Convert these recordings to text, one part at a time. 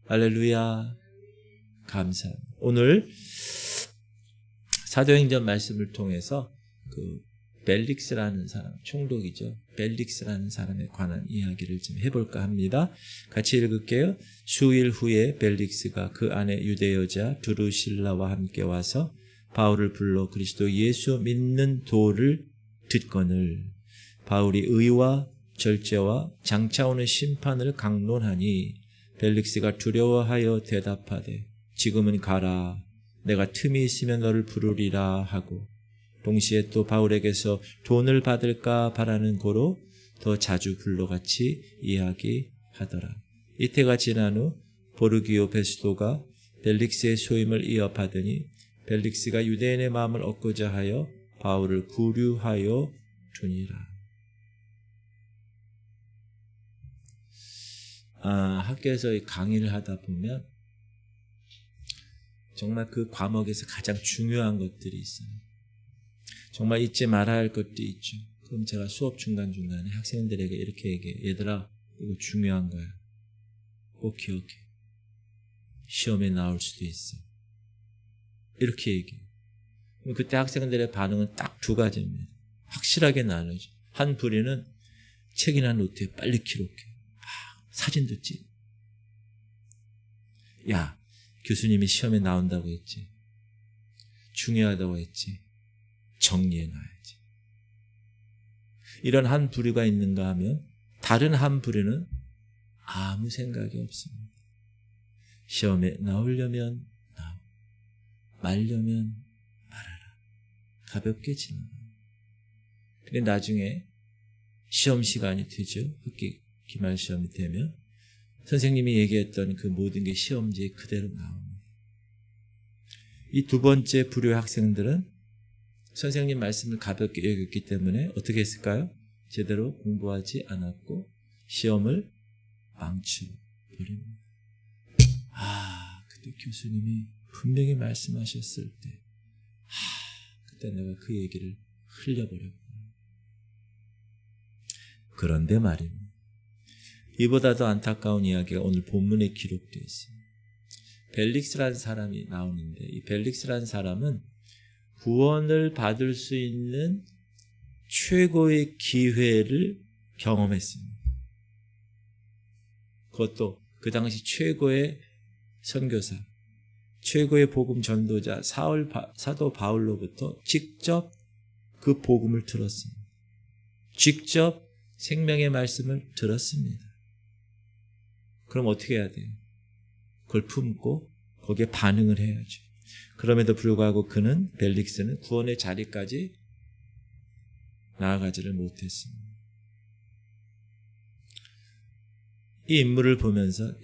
할렐루야. 감사합니다. 오늘 사도행전 말씀을 통해서 그 벨릭스라는 사람, 총독이죠. 벨릭스라는 사람에 관한 이야기를 좀 해볼까 합니다. 같이 읽을게요. 수일 후에 벨릭스가 그 안에 유대 여자 드루실라와 함께 와서 바울을 불러 그리스도 예수 믿는 도를 듣거늘 바울이 의와 절제와 장차 오는 심판을 강론하니 벨릭스가 두려워하여 대답하되 지금은 가라. 내가 틈이 있으면 너를 부르리라 하고 동시에 또 바울에게서 돈을 받을까 바라는 고로 더 자주 불러같이 이야기하더라. 이태가 지난 후 보르기오 베스도가 벨릭스의 소임을 이어받으니 벨릭스가 유대인의 마음을 얻고자 하여 바울을 구류하여 두니라. 학교에서 강의를 하다 보면 정말 그 과목에서 가장 중요한 것들이 있어요. 정말 잊지 말아야 할 것도 있죠. 그럼 제가 수업 중간중간에 학생들에게 이렇게 얘기해요. 얘들아, 이거 중요한 거야. 꼭 기억해. 시험에 나올 수도 있어. 이렇게 얘기해요. 그때 학생들의 반응은 딱 두 가지입니다. 확실하게 나누죠. 한 부리는 책이나 노트에 빨리 기록해. 사진도 찍. 야, 교수님이 시험에 나온다고 했지. 중요하다고 했지. 정리해놔야지. 이런 한 부류가 있는가 하면 다른 한 부류는 아무 생각이 없습니다. 시험에 나오려면 나오, 말려면 말아라. 가볍게 지나가. 근데 나중에 시험 시간이 되죠. 학기 기말 시험이 되면 선생님이 얘기했던 그 모든 게 시험지에 그대로 나옵니다. 이 두 번째 부류의 학생들은 선생님 말씀을 가볍게 여겼기 때문에 어떻게 했을까요? 제대로 공부하지 않았고 시험을 망쳐버립니다. 그때 교수님이 분명히 말씀하셨을 때 그때 내가 그 얘기를 흘려버렸구나. 그런데 말입니다. 이보다도 안타까운 이야기가 오늘 본문에 기록되어 있습니다. 벨릭스라는 사람이 나오는데 이 벨릭스라는 사람은 구원을 받을 수 있는 최고의 기회를 경험했습니다. 그것도 그 당시 최고의 선교사, 최고의 복음 전도자 사도 바울로부터 직접 그 복음을 들었습니다. 직접 생명의 말씀을 들었습니다. 그럼 어떻게 해야 돼요? 그걸 품고 거기에 반응을 해야죠. 그럼에도 불구하고 벨릭스는 구원의 자리까지 나아가지를 못했습니다. 이 인물을 보면서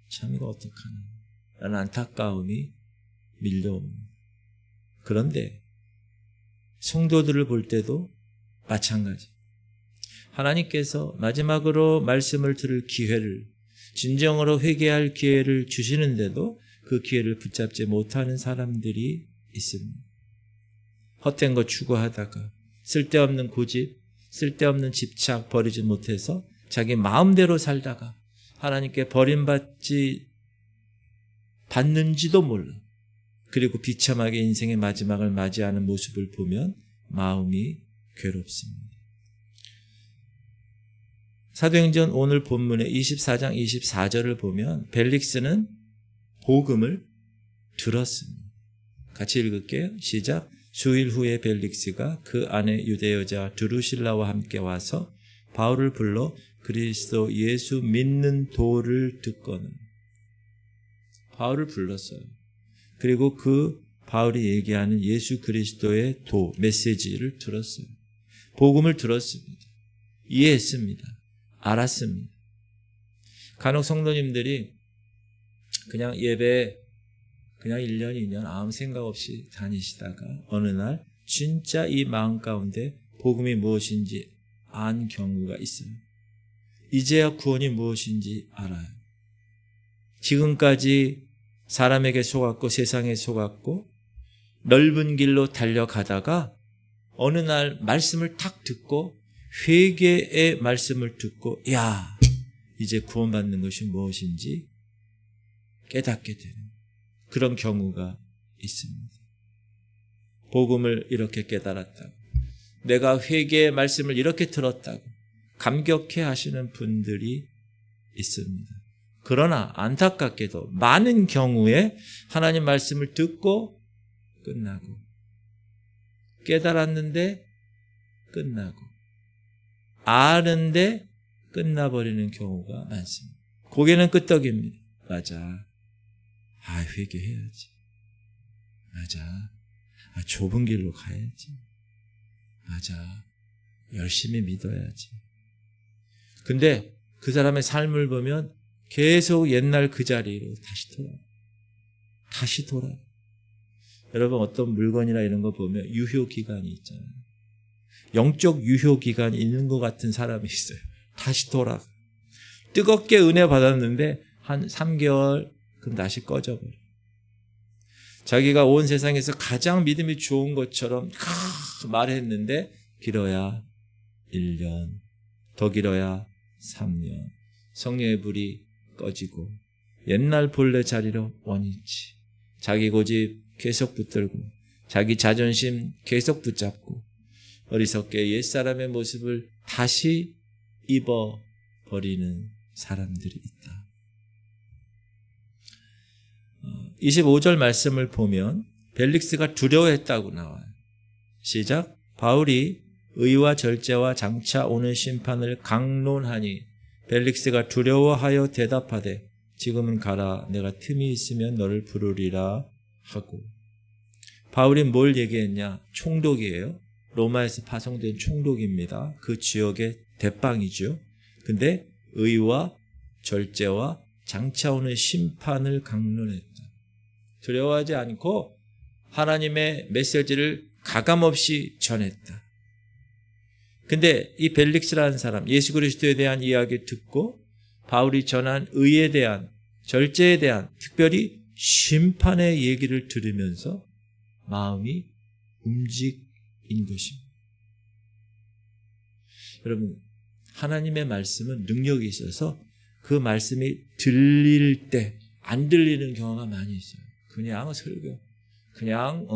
참 이거 어떡하나 라는 안타까움이 밀려옵니다. 그런데 성도들을 볼 때도 마찬가지. 하나님께서 마지막으로 말씀을 들을 기회를, 진정으로 회개할 기회를 주시는데도 그 기회를 붙잡지 못하는 사람들이 있습니다. 헛된 거 추구하다가 쓸데없는 고집, 쓸데없는 집착 버리지 못해서 자기 마음대로 살다가 하나님께 받는지도 몰라. 그리고 비참하게 인생의 마지막을 맞이하는 모습을 보면 마음이 괴롭습니다. 사도행전 오늘 본문의 24장 24절을 보면 벨릭스는 복음을 들었습니다. 같이 읽을게요. 시작. 수일 후에 벨릭스가 그 안에 유대 여자 드루실라와 함께 와서 바울을 불러 그리스도 예수 믿는 도를 듣거늘. 바울을 불렀어요. 그리고 그 바울이 얘기하는 예수 그리스도의 도, 메시지를 들었어요. 복음을 들었습니다. 이해했습니다. 알았습니다. 간혹 성도님들이 그냥 예배 그냥 1년, 2년 아무 생각 없이 다니시다가 어느 날 진짜 이 마음 가운데 복음이 무엇인지 안 경우가 있어요. 이제야 구원이 무엇인지 알아요. 지금까지 사람에게 속았고 세상에 속았고 넓은 길로 달려가다가 어느 날 말씀을 탁 듣고 회개의 말씀을 듣고 이제 구원받는 것이 무엇인지 깨닫게 되는 그런 경우가 있습니다. 복음을 이렇게 깨달았다고, 내가 회개의 말씀을 이렇게 들었다고 감격해 하시는 분들이 있습니다. 그러나 안타깝게도 많은 경우에 하나님 말씀을 듣고 끝나고, 깨달았는데 끝나고, 아는데 끝나버리는 경우가 많습니다. 고개는 끄떡입니다. 맞아. 회개해야지. 맞아. 좁은 길로 가야지. 맞아. 열심히 믿어야지. 근데 그 사람의 삶을 보면 계속 옛날 그 자리로 다시 돌아. 여러분, 어떤 물건이나 이런 거 보면 유효기간이 있잖아요. 영적 유효기간이 있는 것 같은 사람이 있어요. 다시 돌아가. 뜨겁게 은혜 받았는데 한 3개월, 그럼 다시 꺼져버려. 자기가 온 세상에서 가장 믿음이 좋은 것처럼 말했는데 길어야 1년, 더 길어야 3년. 성령의 불이 꺼지고 옛날 본래 자리로 원위치. 자기 고집 계속 붙들고 자기 자존심 계속 붙잡고 어리석게 옛사람의 모습을 다시 입어버리는 사람들이 있다. 25절 말씀을 보면 벨릭스가 두려워했다고 나와요. 시작. 바울이 의와 절제와 장차 오는 심판을 강론하니 벨릭스가 두려워하여 대답하되 지금은 가라, 내가 틈이 있으면 너를 부르리라 하고. 바울이 뭘 얘기했냐? 총독이에요. 로마에서 파송된 총독입니다. 그 지역의 대빵이죠. 근데 의와 절제와 장차 오는 심판을 강론했다. 두려워하지 않고 하나님의 메시지를 가감없이 전했다. 근데 이 벨릭스라는 사람, 예수 그리스도에 대한 이야기 듣고 바울이 전한 의에 대한, 절제에 대한, 특별히 심판의 얘기를 들으면서 마음이 움직인 것입니다. 여러분, 하나님의 말씀은 능력이 있어서 그 말씀이 들릴 때 안 들리는 경우가 많이 있어요. 그냥 설교, 그냥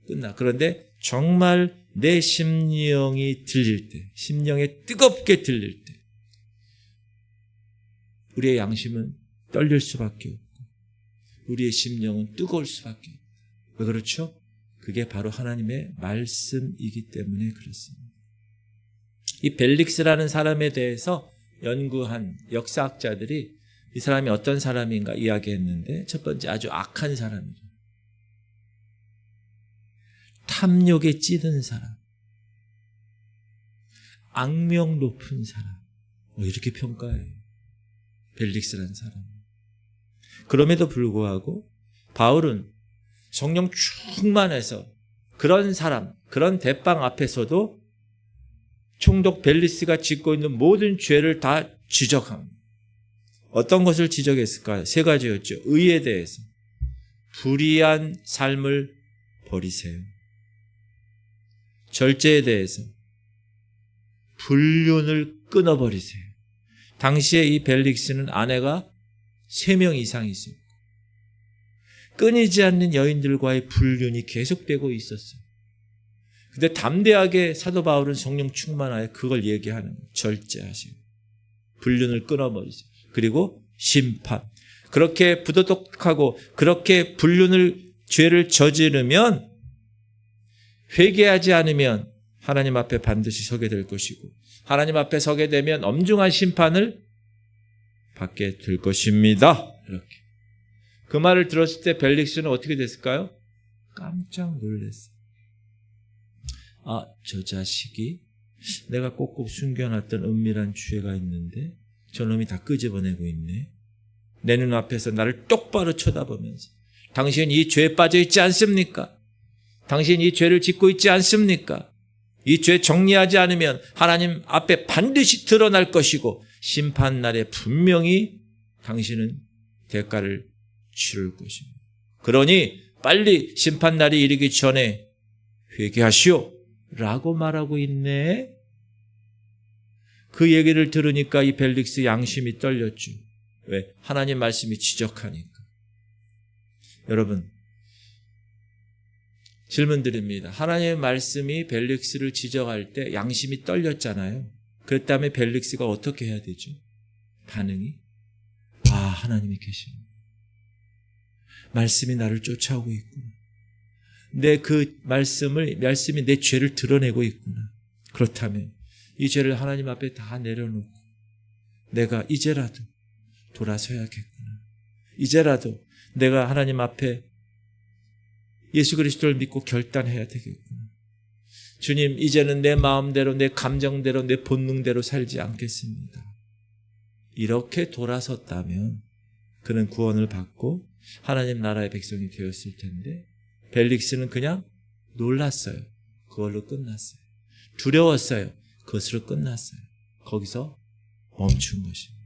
끝나. 그런데 정말 내 심령이 들릴 때, 심령에 뜨겁게 들릴 때 우리의 양심은 떨릴 수밖에 없고 우리의 심령은 뜨거울 수밖에 없다. 왜 그렇죠? 그게 바로 하나님의 말씀이기 때문에 그렇습니다. 이 벨릭스라는 사람에 대해서 연구한 역사학자들이 이 사람이 어떤 사람인가 이야기했는데, 첫 번째, 아주 악한 사람이죠. 탐욕에 찌든 사람, 악명 높은 사람, 이렇게 평가해요. 벨릭스라는 사람. 그럼에도 불구하고 바울은 성령 충만해서 그런 사람, 그런 대빵 앞에서도 총독 벨릭스가 짓고 있는 모든 죄를 다 지적합니다. 어떤 것을 지적했을까요? 3가지였죠. 의에 대해서. 불의한 삶을 버리세요. 절제에 대해서. 불륜을 끊어버리세요. 당시에 이 벨릭스는 아내가 3명 이상 있었고 끊이지 않는 여인들과의 불륜이 계속되고 있었어요. 근데 담대하게 사도 바울은 성령 충만하여 그걸 얘기하는 거예요. 절제하시고 불륜을 끊어버리세요. 그리고 심판. 그렇게 부도덕하고 그렇게 불륜을, 죄를 저지르면, 회개하지 않으면 하나님 앞에 반드시 서게 될 것이고 하나님 앞에 서게 되면 엄중한 심판을 받게 될 것입니다. 이렇게. 그 말을 들었을 때 벨릭스는 어떻게 됐을까요? 깜짝 놀랐어요. 저 자식이 내가 꼭꼭 숨겨놨던 은밀한 죄가 있는데 저놈이 다 끄집어내고 있네. 내 눈앞에서 나를 똑바로 쳐다보면서 당신 이 죄에 빠져 있지 않습니까? 당신 이 죄를 짓고 있지 않습니까? 이 죄 정리하지 않으면 하나님 앞에 반드시 드러날 것이고 심판날에 분명히 당신은 대가를 치를 것입니다. 그러니 빨리 심판날이 이르기 전에 회개하시오 라고 말하고 있네. 그 얘기를 들으니까 이 벨릭스 양심이 떨렸죠. 왜? 하나님 말씀이 지적하니까. 여러분, 질문 드립니다. 하나님의 말씀이 벨릭스를 지적할 때 양심이 떨렸잖아요. 그랬다면 벨릭스가 어떻게 해야 되죠? 반응이? 아, 하나님이 계시네. 말씀이 나를 쫓아오고 있구나. 그 말씀이 내 죄를 드러내고 있구나. 그렇다면 이 죄를 하나님 앞에 다 내려놓고 내가 이제라도 돌아서야겠구나. 이제라도 내가 하나님 앞에 예수 그리스도를 믿고 결단해야 되겠구나. 주님, 이제는 내 마음대로, 내 감정대로, 내 본능대로 살지 않겠습니다. 이렇게 돌아섰다면 그는 구원을 받고 하나님 나라의 백성이 되었을 텐데, 벨릭스는 그냥 놀랐어요. 그걸로 끝났어요. 두려웠어요. 그것으로 끝났어요. 거기서 멈춘 것입니다.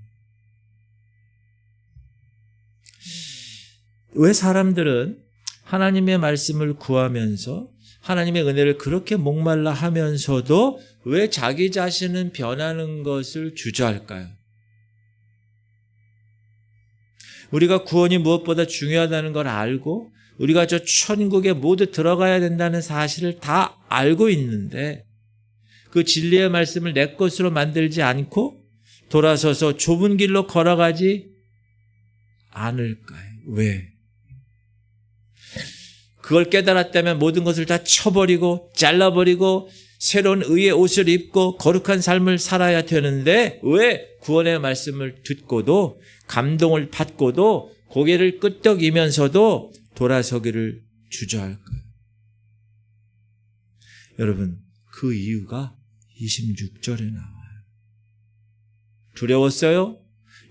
왜 사람들은 하나님의 말씀을 구하면서 하나님의 은혜를 그렇게 목말라 하면서도 왜 자기 자신은 변하는 것을 주저할까요? 우리가 구원이 무엇보다 중요하다는 걸 알고 우리가 저 천국에 모두 들어가야 된다는 사실을 다 알고 있는데 그 진리의 말씀을 내 것으로 만들지 않고 돌아서서 좁은 길로 걸어가지 않을까요? 왜? 그걸 깨달았다면 모든 것을 다 쳐버리고 잘라버리고 새로운 의의 옷을 입고 거룩한 삶을 살아야 되는데 왜 구원의 말씀을 듣고도 감동을 받고도 고개를 끄덕이면서도 돌아서기를 주저할까요? 여러분, 그 이유가 26절에 나와요. 두려웠어요?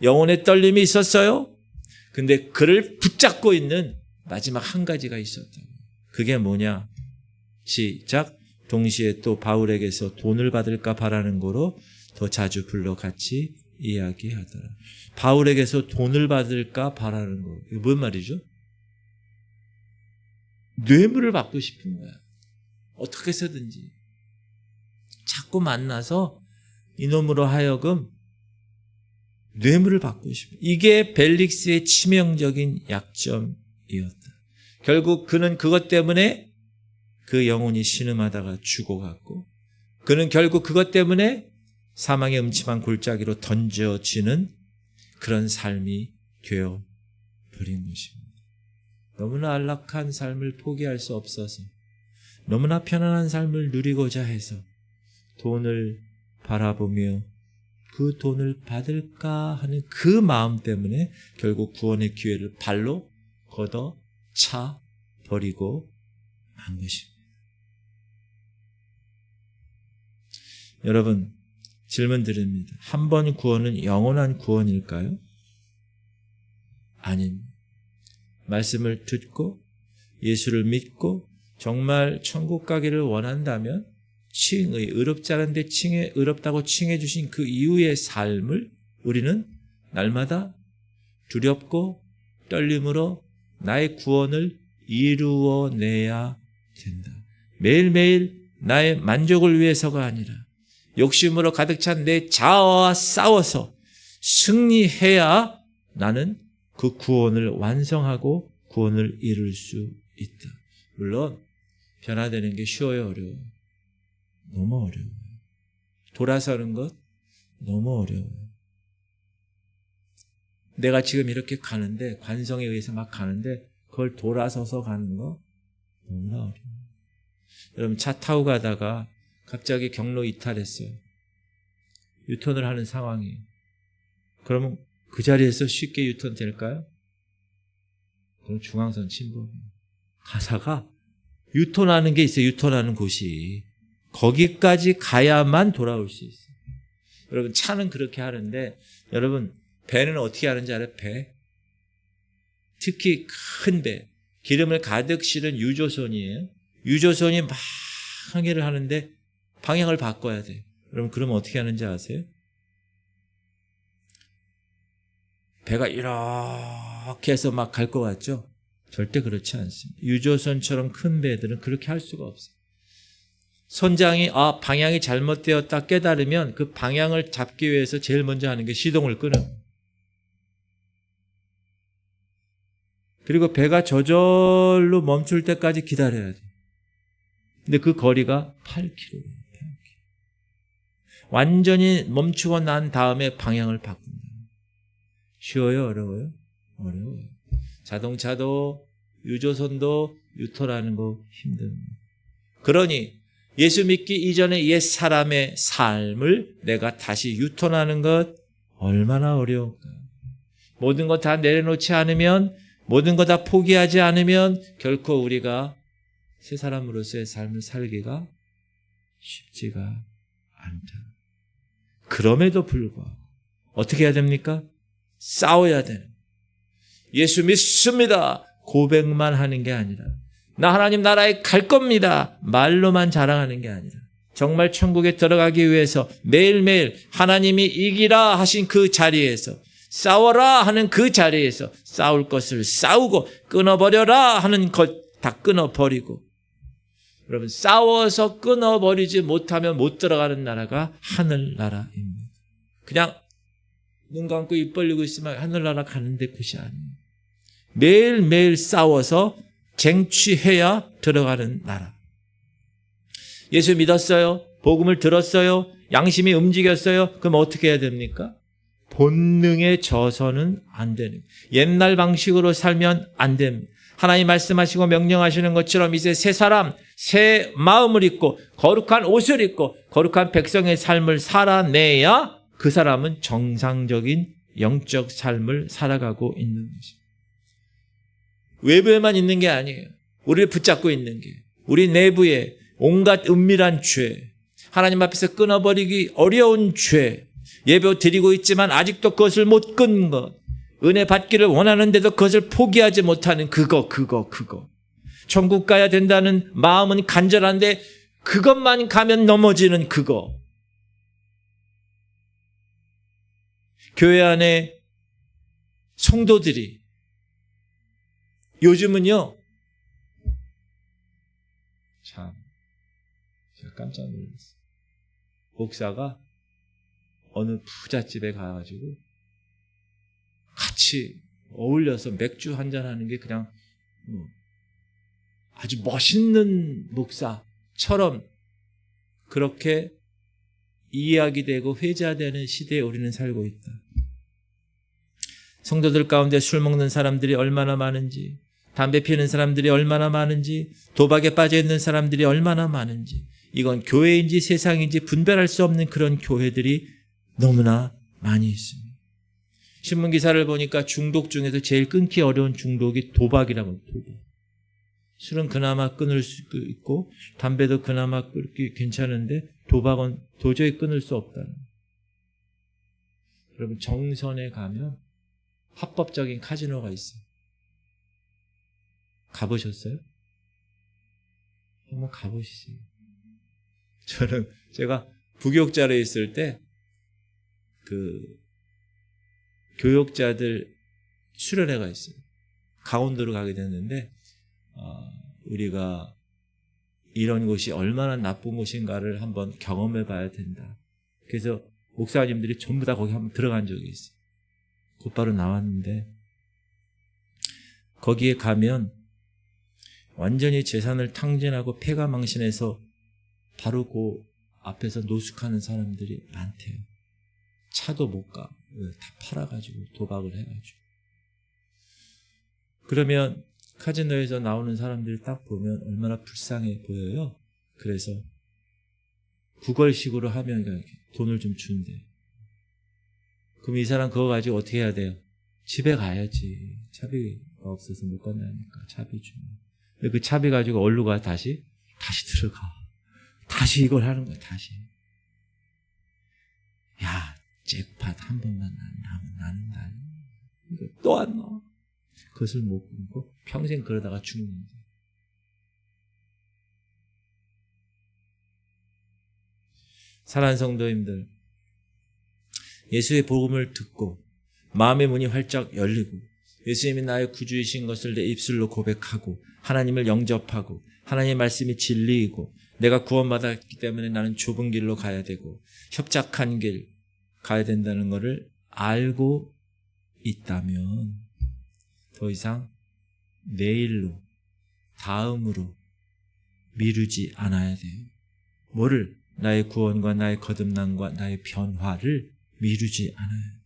영혼의 떨림이 있었어요? 근데 그를 붙잡고 있는 마지막 한 가지가 있었다. 그게 뭐냐? 시작. 동시에 또 바울에게서 돈을 받을까 바라는 거로 더 자주 불러 같이 이야기하더라. 바울에게서 돈을 받을까 바라는 거. 이게 뭔 말이죠? 뇌물을 받고 싶은 거야. 어떻게 해서든지. 자꾸 만나서 이놈으로 하여금 뇌물을 받고 싶어. 이게 벨릭스의 치명적인 약점이었다. 결국 그는 그것 때문에 그 영혼이 신음하다가 죽어갔고 그는 결국 그것 때문에 사망의 음침한 골짜기로 던져지는 그런 삶이 되어버린 것입니다. 너무나 안락한 삶을 포기할 수 없어서 너무나 편안한 삶을 누리고자 해서 돈을 바라보며 그 돈을 받을까 하는 그 마음 때문에 결국 구원의 기회를 발로 걷어 차 버리고 만 것입니다. 여러분, 질문 드립니다. 한 번 구원은 영원한 구원일까요? 아닙니다. 말씀을 듣고 예수를 믿고 정말 천국 가기를 원한다면 칭의, 의롭지 않은데 의롭다고 칭해 주신 그 이후의 삶을 우리는 날마다 두렵고 떨림으로 나의 구원을 이루어내야 된다. 매일매일 나의 만족을 위해서가 아니라 욕심으로 가득 찬 내 자아와 싸워서 승리해야 나는 그 구원을 완성하고 구원을 이룰 수 있다. 물론 변화되는 게 쉬워요, 어려워요? 너무 어려워요. 돌아서는 것 너무 어려워요. 내가 지금 이렇게 가는데 관성에 의해서 막 가는데 그걸 돌아서서 가는 거 너무나 어려워요. 여러분, 차 타고 가다가 갑자기 경로 이탈했어요. 유턴을 하는 상황이에요. 그러면 그 자리에서 쉽게 유턴 될까요? 그럼 중앙선 침범이에요. 가사가 유턴하는 게 있어요. 유턴하는 곳이. 거기까지 가야만 돌아올 수 있어요. 여러분, 차는 그렇게 하는데 여러분, 배는 어떻게 하는지 알아요? 배. 특히 큰 배. 기름을 가득 실은 유조선이에요. 유조선이 막 항해를 하는데 방향을 바꿔야 돼요. 여러분, 그러면 어떻게 하는지 아세요? 배가 이렇게 해서 막 갈 것 같죠? 절대 그렇지 않습니다. 유조선처럼 큰 배들은 그렇게 할 수가 없어요. 선장이 방향이 잘못되었다 깨달으면 그 방향을 잡기 위해서 제일 먼저 하는 게 시동을 끄는 거예요. 그리고 배가 저절로 멈출 때까지 기다려야 돼요. 근데 그 거리가 8km예요. 완전히 멈추고 난 다음에 방향을 바꾼다. 쉬워요? 어려워요? 어려워요. 자동차도 유조선도 유턴하는 거 힘듭니다. 그러니 예수 믿기 이전의 옛 사람의 삶을 내가 다시 유턴하는 것 얼마나 어려울까요? 모든 것 다 내려놓지 않으면, 모든 것 다 포기하지 않으면 결코 우리가 새 사람으로서의 삶을 살기가 쉽지가 않다. 그럼에도 불구하고 어떻게 해야 됩니까? 싸워야 되는. 예수 믿습니다. 고백만 하는 게 아니라, 나 하나님 나라에 갈 겁니다. 말로만 자랑하는 게 아니라, 정말 천국에 들어가기 위해서 매일매일 하나님이 이기라 하신 그 자리에서, 싸워라 하는 그 자리에서 싸울 것을 싸우고, 끊어버려라 하는 것 다 끊어버리고. 여러분, 싸워서 끊어버리지 못하면 못 들어가는 나라가 하늘나라입니다. 그냥 눈 감고 입 벌리고 있으면 하늘나라 가는데 곳이 아니에요. 매일매일 싸워서 쟁취해야 들어가는 나라. 예수 믿었어요? 복음을 들었어요? 양심이 움직였어요? 그럼 어떻게 해야 됩니까? 본능에 져서는 안 되는 거예요. 옛날 방식으로 살면 안 됩니다. 하나님 말씀하시고 명령하시는 것처럼 이제 새 사람, 새 마음을 입고 거룩한 옷을 입고 거룩한 백성의 삶을 살아내야 그 사람은 정상적인 영적 삶을 살아가고 있는 것입니다. 외부에만 있는 게 아니에요. 우리를 붙잡고 있는 게, 우리 내부에 온갖 은밀한 죄, 하나님 앞에서 끊어버리기 어려운 죄, 예배 드리고 있지만 아직도 그것을 못 끊는 것, 은혜 받기를 원하는데도 그것을 포기하지 못하는 그거. 천국 가야 된다는 마음은 간절한데 그것만 가면 넘어지는 그거. 교회 안에 성도들이 요즘은요, 참 제가 깜짝 놀랐어요. 목사가 어느 부잣집에 가가지고 같이 어울려서 맥주 한잔하는 게 그냥 아주 멋있는 목사처럼 그렇게 이야기되고 회자되는 시대에 우리는 살고 있다. 성도들 가운데 술 먹는 사람들이 얼마나 많은지, 담배 피우는 사람들이 얼마나 많은지, 도박에 빠져 있는 사람들이 얼마나 많은지, 이건 교회인지 세상인지 분별할 수 없는 그런 교회들이 너무나 많이 있습니다. 신문 기사를 보니까 중독 중에서 제일 끊기 어려운 중독이 도박이라고 해요. 도박. 술은 그나마 끊을 수 있고 담배도 그나마 끊기 괜찮은데 도박은 도저히 끊을 수 없다는. 여러분, 정선에 가면 합법적인 카지노가 있어요. 가보셨어요? 한번 가보시죠. 제가 부교육자로 있을 때 교육자들 수련회가 있어요. 강원도로 가게 됐는데 우리가 이런 곳이 얼마나 나쁜 곳인가를 한번 경험해 봐야 된다. 그래서 목사님들이 전부 다 거기 한번 들어간 적이 있어요. 곧바로 나왔는데 거기에 가면 완전히 재산을 탕진하고 폐가망신해서 바로 그 앞에서 노숙하는 사람들이 많대요. 차도 못 가. 다 팔아가지고 도박을 해가지고. 그러면 카지노에서 나오는 사람들이 딱 보면 얼마나 불쌍해 보여요. 그래서 구걸식으로 하면 돈을 좀 준대. 그럼 이 사람 그거 가지고 어떻게 해야 돼요? 집에 가야지. 차비가 없어서 못 간다니까. 차비 주면. 근데 그 차비 가지고 어디로 가? 다시 들어가. 다시 이걸 하는 거야. 다시. 야, 잭팟 한 번만 나면 나는 날. 또 안 나와. 그것을 못 끊고 평생 그러다가 죽는 거야. 사랑하는 성도님들, 예수의 복음을 듣고 마음의 문이 활짝 열리고 예수님이 나의 구주이신 것을 내 입술로 고백하고 하나님을 영접하고 하나님의 말씀이 진리이고 내가 구원받았기 때문에 나는 좁은 길로 가야 되고 협착한 길 가야 된다는 것을 알고 있다면 더 이상 내일로, 다음으로 미루지 않아야 돼요. 뭐를? 나의 구원과 나의 거듭남과 나의 변화를 미루지 않아요.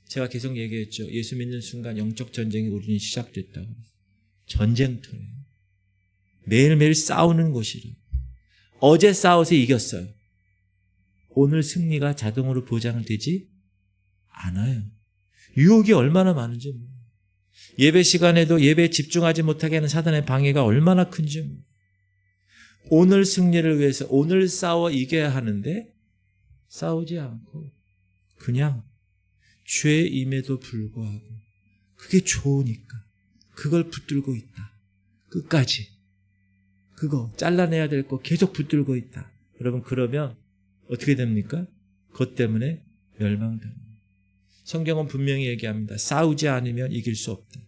제가 계속 얘기했죠. 예수 믿는 순간 영적 전쟁이 우리는 시작됐다고. 전쟁터예요. 매일매일 싸우는 곳이래요. 어제 싸워서 이겼어요. 오늘 승리가 자동으로 보장되지 않아요. 유혹이 얼마나 많은지 몰라요. 예배 시간에도 예배에 집중하지 못하게 하는 사단의 방해가 얼마나 큰지 몰라요. 오늘 승리를 위해서 오늘 싸워 이겨야 하는데 싸우지 않고 그냥 죄임에도 불구하고 그게 좋으니까 그걸 붙들고 있다. 끝까지. 그거 잘라내야 될 거 계속 붙들고 있다. 여러분 그러면 어떻게 됩니까? 그것 때문에 멸망됩니다. 성경은 분명히 얘기합니다. 싸우지 않으면 이길 수 없다.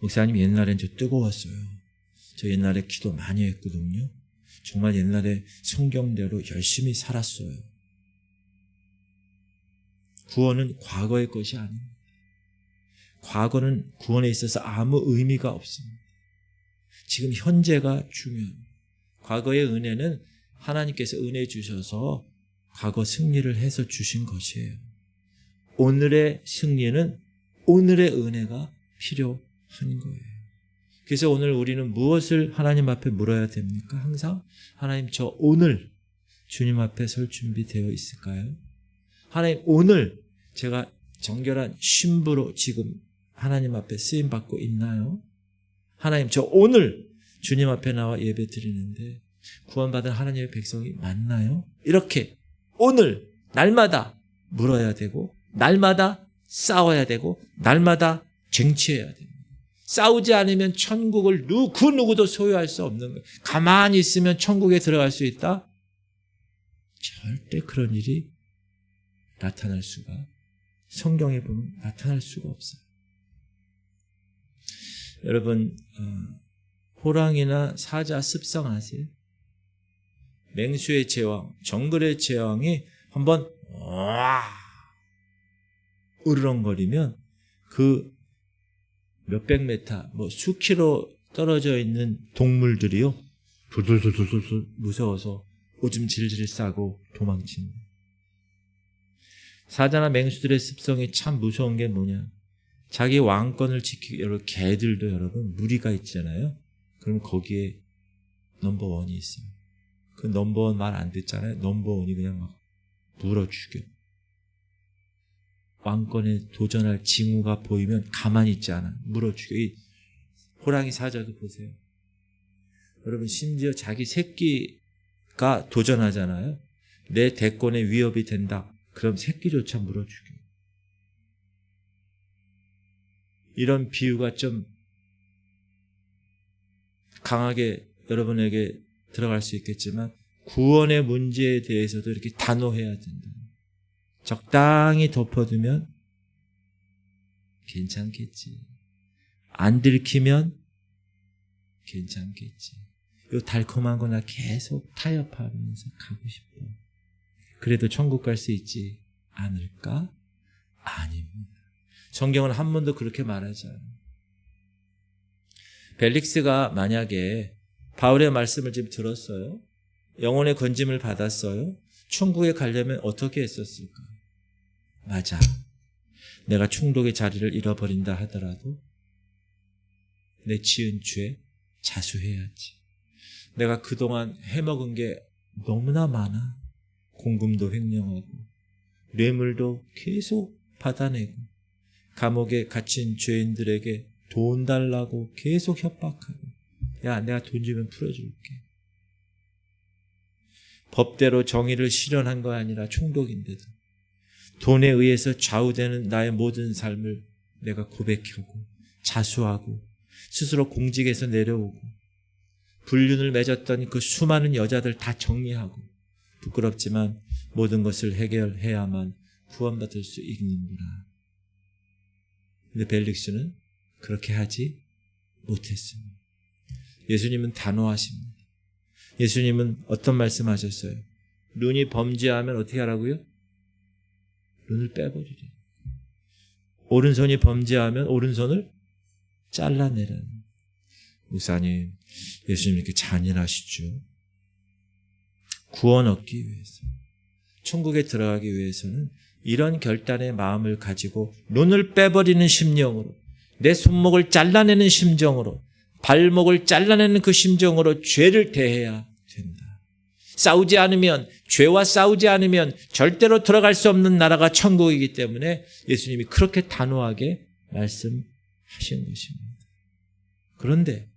목사님 옛날엔 저 뜨거웠어요. 저 옛날에 기도 많이 했거든요. 정말 옛날에 성경대로 열심히 살았어요. 구원은 과거의 것이 아닙니다. 과거는 구원에 있어서 아무 의미가 없습니다. 지금 현재가 중요합니다. 과거의 은혜는 하나님께서 은혜 주셔서 과거 승리를 해서 주신 것이에요. 오늘의 승리는 오늘의 은혜가 필요한 거예요. 그래서 오늘 우리는 무엇을 하나님 앞에 물어야 됩니까? 항상 하나님 저 오늘 주님 앞에 설 준비되어 있을까요? 하나님 오늘 제가 정결한 신부로 지금 하나님 앞에 쓰임받고 있나요? 하나님 저 오늘 주님 앞에 나와 예배 드리는데 구원받은 하나님의 백성이 맞나요? 이렇게 오늘 날마다 물어야 되고 날마다 싸워야 되고 날마다 쟁취해야 됩니다. 싸우지 않으면 천국을 그 누구도 소유할 수 없는 거예요. 가만히 있으면 천국에 들어갈 수 있다? 절대 그런 일이 나타날 수가 성경에 보면 나타날 수가 없어요. 여러분 호랑이나 사자 습성 아세요? 맹수의 제왕, 정글의 제왕이 한번 으르렁거리면 그 몇백 메타, 수킬로 떨어져 있는 동물들이요. 돌돌돌돌돌 무서워서 오줌 질질 싸고 도망칩니다. 사자나 맹수들의 습성이 참 무서운 게 뭐냐. 자기 왕권을 지키기, 여러분, 개들도 여러분, 무리가 있잖아요. 그럼 거기에 넘버원이 있어요. 그 넘버원 말 안 듣잖아요. 넘버원이 그냥 막 물어 죽여. 왕권에 도전할 징후가 보이면 가만히 있지 않아. 물어 죽여. 이 호랑이 사자도 보세요. 여러분, 심지어 자기 새끼가 도전하잖아요. 내 대권에 위협이 된다. 그럼 새끼조차 물어 죽여. 이런 비유가 좀 강하게 여러분에게 들어갈 수 있겠지만 구원의 문제에 대해서도 이렇게 단호해야 된다. 적당히 덮어두면 괜찮겠지. 안 들키면 괜찮겠지. 요 달콤한 거 나 계속 타협하면서 가고 싶어. 그래도 천국 갈 수 있지 않을까? 아닙니다. 성경은 한 번도 그렇게 말하지 않아요. 벨릭스가 만약에 바울의 말씀을 지금 들었어요. 영혼의 건짐을 받았어요. 천국에 가려면 어떻게 했었을까? 맞아. 내가 충독의 자리를 잃어버린다 하더라도 내 지은 죄 자수해야지. 내가 그동안 해먹은 게 너무나 많아. 공금도 횡령하고 뇌물도 계속 받아내고 감옥에 갇힌 죄인들에게 돈 달라고 계속 협박하고 야 내가 돈 주면 풀어줄게. 법대로 정의를 실현한 거 아니라 충독인데도 돈에 의해서 좌우되는 나의 모든 삶을 내가 고백하고 자수하고 스스로 공직에서 내려오고 불륜을 맺었던 그 수많은 여자들 다 정리하고 부끄럽지만 모든 것을 해결해야만 구원받을 수 있는구나. 근데 벨릭스는 그렇게 하지 못했습니다. 예수님은 단호하십니다. 예수님은 어떤 말씀하셨어요? 눈이 범죄하면 어떻게 하라고요? 눈을 빼버리래. 오른손이 범죄하면 오른손을 잘라내라는. 목사님, 예수님 이렇게 잔인하시죠? 구원 얻기 위해서, 천국에 들어가기 위해서는 이런 결단의 마음을 가지고 눈을 빼버리는 심령으로, 내 손목을 잘라내는 심정으로, 발목을 잘라내는 그 심정으로 죄를 대해야 된다. 싸우지 않으면, 죄와 싸우지 않으면 절대로 들어갈 수 없는 나라가 천국이기 때문에 예수님이 그렇게 단호하게 말씀하신 것입니다. 그런데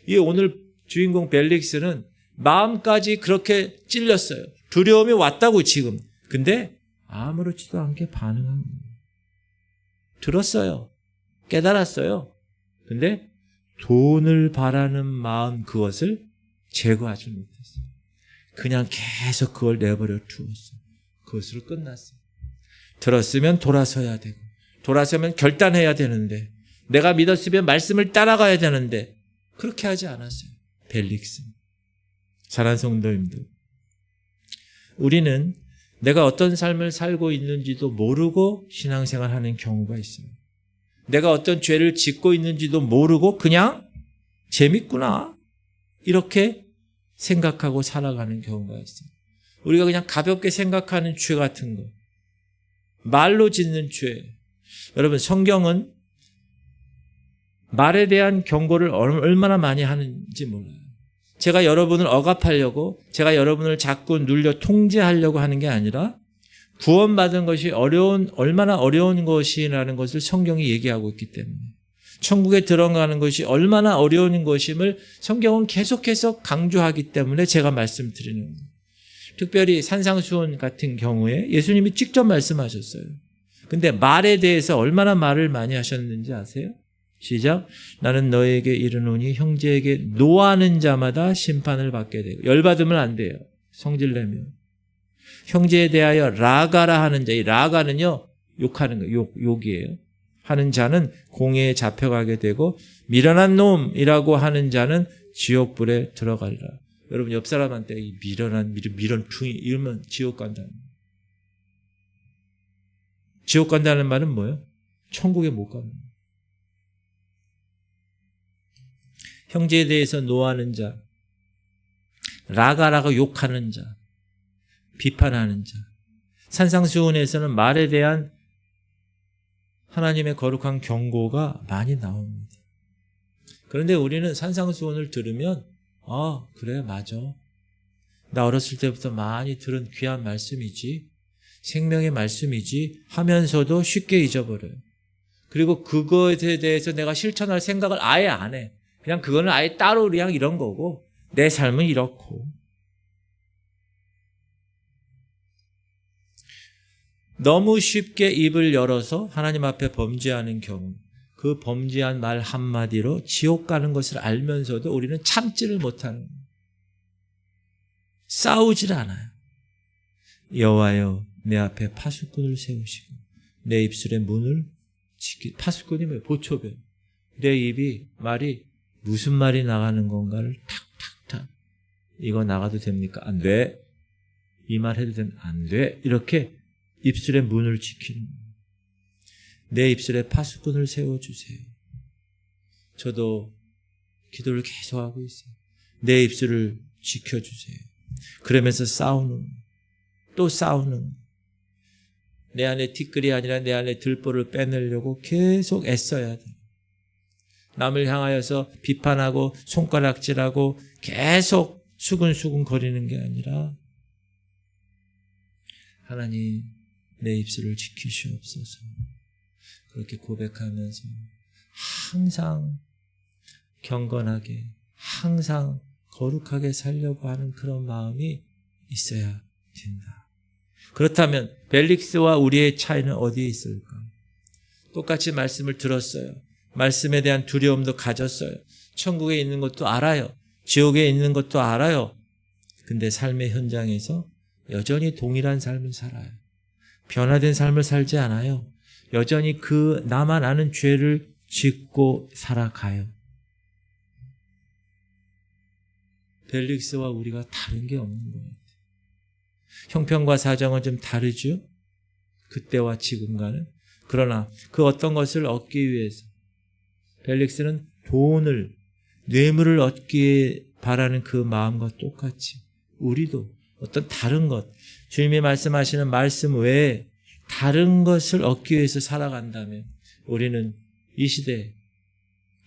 이 오늘 주인공 벨릭스는 마음까지 그렇게 찔렸어요. 두려움이 왔다고 지금. 근데 아무렇지도 않게 반응한 거예요. 들었어요. 깨달았어요. 근데 돈을 바라는 마음, 그것을 제거하지 못했어요. 그냥 계속 그걸 내버려 두었어요. 그것으로 끝났어요. 들었으면 돌아서야 되고, 돌아서면 결단해야 되는데, 내가 믿었으면 말씀을 따라가야 되는데 그렇게 하지 않았어요. 벨릭스. 사랑하는 성도님들, 우리는 내가 어떤 삶을 살고 있는지도 모르고 신앙생활하는 경우가 있어요. 내가 어떤 죄를 짓고 있는지도 모르고 그냥 재밌구나 이렇게 생각하고 살아가는 경우가 있어요. 우리가 그냥 가볍게 생각하는 죄 같은 거, 말로 짓는 죄. 여러분, 성경은 말에 대한 경고를 얼마나 많이 하는지 몰라요. 제가 여러분을 억압하려고, 제가 여러분을 자꾸 눌려 통제하려고 하는 게 아니라 구원받은 것이 얼마나 어려운 것이라는 것을 성경이 얘기하고 있기 때문에, 천국에 들어가는 것이 얼마나 어려운 것임을 성경은 계속해서 강조하기 때문에 제가 말씀드리는 거예요. 특별히 산상수훈 같은 경우에 예수님이 직접 말씀하셨어요. 근데 말에 대해서 얼마나 말을 많이 하셨는지 아세요? 시작. 나는 너에게 이르노니 형제에게 노하는 자마다 심판을 받게 되고. 열받으면 안 돼요. 성질내면. 형제에 대하여 라가라 하는 자, 이 라가는요, 욕하는 거, 욕이에요. 하는 자는 공회에 잡혀가게 되고, 미련한 놈이라고 하는 자는 지옥불에 들어가리라. 여러분, 옆 사람한테 이 미련퉁이 이러면 지옥 간다는 거예요. 지옥 간다는 말은 뭐예요? 천국에 못 가는 거예요. 형제에 대해서 노하는 자, 라가라고 욕하는 자, 비판하는 자. 산상수훈에서는 말에 대한 하나님의 거룩한 경고가 많이 나옵니다. 그런데 우리는 산상수훈을 들으면 그래, 맞아. 나 어렸을 때부터 많이 들은 귀한 말씀이지, 생명의 말씀이지 하면서도 쉽게 잊어버려요. 그리고 그거에 대해서 내가 실천할 생각을 아예 안 해. 그냥 그거는 아예 따로 그냥 이런 거고, 내 삶은 이렇고. 너무 쉽게 입을 열어서 하나님 앞에 범죄하는 경우, 그 범죄한 말 한마디로 지옥 가는 것을 알면서도 우리는 참지를 못하는 거예요. 싸우질 않아요. 여호와여, 내 앞에 파수꾼을 세우시고 내 입술의 문을 파수꾼이 뭐예요? 보초변. 내 말이 무슨 말이 나가는 건가를 탁탁탁. 이거 나가도 됩니까? 안 돼. 이 말 해도 되면 안 돼. 이렇게 입술의 문을 지키는 거예요. 내 입술에 파수꾼을 세워주세요. 저도 기도를 계속하고 있어요. 내 입술을 지켜주세요. 그러면서 또 싸우는 내 안에 티끌이 아니라 내 안에 들보를 빼내려고 계속 애써야 돼요. 남을 향하여서 비판하고 손가락질하고 계속 수근수근 거리는 게 아니라, 하나님 내 입술을 지키시옵소서. 그렇게 고백하면서 항상 경건하게, 항상 거룩하게 살려고 하는 그런 마음이 있어야 된다. 그렇다면 벨릭스와 우리의 차이는 어디에 있을까? 똑같이 말씀을 들었어요. 말씀에 대한 두려움도 가졌어요. 천국에 있는 것도 알아요. 지옥에 있는 것도 알아요. 근데 삶의 현장에서 여전히 동일한 삶을 살아요. 변화된 삶을 살지 않아요. 여전히 그 나만 아는 죄를 짓고 살아가요. 벨릭스와 우리가 다른 게 없는 것 같아요. 형편과 사정은 좀 다르죠. 그때와 지금과는. 그러나 그 어떤 것을 얻기 위해서 벨릭스는 돈을, 뇌물을 얻기에 바라는 그 마음과 똑같이 우리도 어떤 다른 것, 주님이 말씀하시는 말씀 외에 다른 것을 얻기 위해서 살아간다면 우리는 이 시대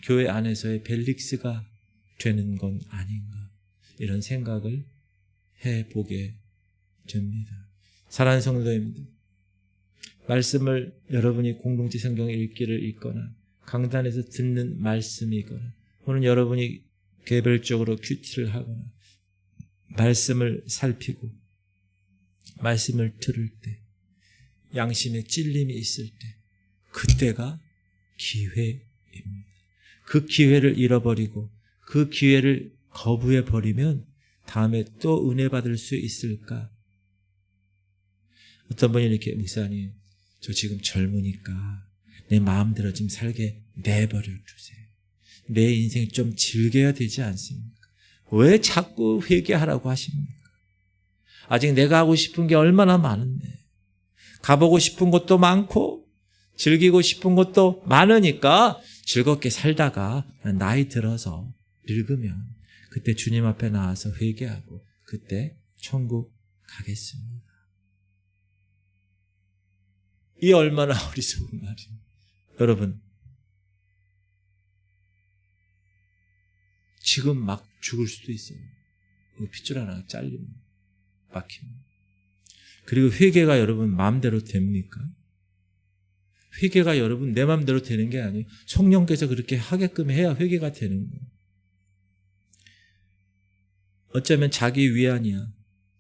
교회 안에서의 벨릭스가 되는 건 아닌가, 이런 생각을 해보게 됩니다. 사랑하는 성도님들, 말씀을 여러분이 공동체 성경 읽기를 읽거나 강단에서 듣는 말씀이거나 혹은 여러분이 개별적으로 큐티를 하거나 말씀을 살피고 말씀을 들을 때 양심에 찔림이 있을 때 그때가 기회입니다. 그 기회를 잃어버리고 그 기회를 거부해버리면 다음에 또 은혜 받을 수 있을까? 어떤 분이 이렇게, 목사님, 저 지금 젊으니까 내 마음대로 좀 살게 내버려 두세요. 내 인생 좀 즐겨야 되지 않습니까? 왜 자꾸 회개하라고 하십니까? 아직 내가 하고 싶은 게 얼마나 많은데, 가보고 싶은 것도 많고 즐기고 싶은 것도 많으니까 즐겁게 살다가 나이 들어서 늙으면 그때 주님 앞에 나와서 회개하고 그때 천국 가겠습니다. 이 얼마나 어리석은 말입니다. 여러분, 지금 막 죽을 수도 있어요. 핏줄 하나 잘리면 막힙니다. 그리고 회개가 여러분 마음대로 됩니까? 회개가 여러분 내 마음대로 되는 게 아니에요. 성령께서 그렇게 하게끔 해야 회개가 되는 거예요. 어쩌면 자기 위안이야.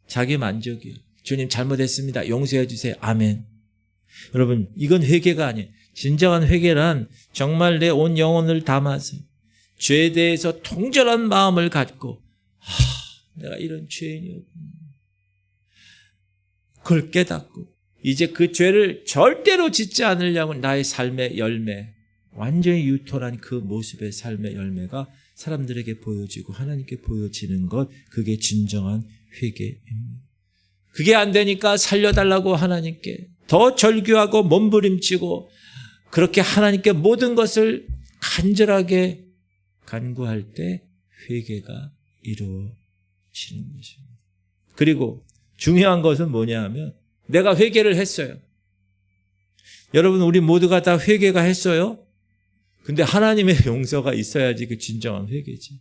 자기 만족이야. 주님 잘못했습니다. 용서해 주세요. 아멘. 여러분, 이건 회개가 아니에요. 진정한 회개란 정말 내 온 영혼을 담아서 죄에 대해서 통절한 마음을 갖고 내가 이런 죄인이었구나. 그걸 깨닫고 이제 그 죄를 절대로 짓지 않으려고 나의 삶의 열매, 완전히 유토란 그 모습의 삶의 열매가 사람들에게 보여지고 하나님께 보여지는 것, 그게 진정한 회개입니다. 그게 안 되니까 살려달라고 하나님께 더 절규하고 몸부림치고 그렇게 하나님께 모든 것을 간절하게 간구할 때 회개가 이루어지는 것입니다. 그리고 중요한 것은 뭐냐 하면 내가 회개를 했어요. 여러분, 우리 모두가 다 회개가 했어요. 근데 하나님의 용서가 있어야지 그 진정한 회개지.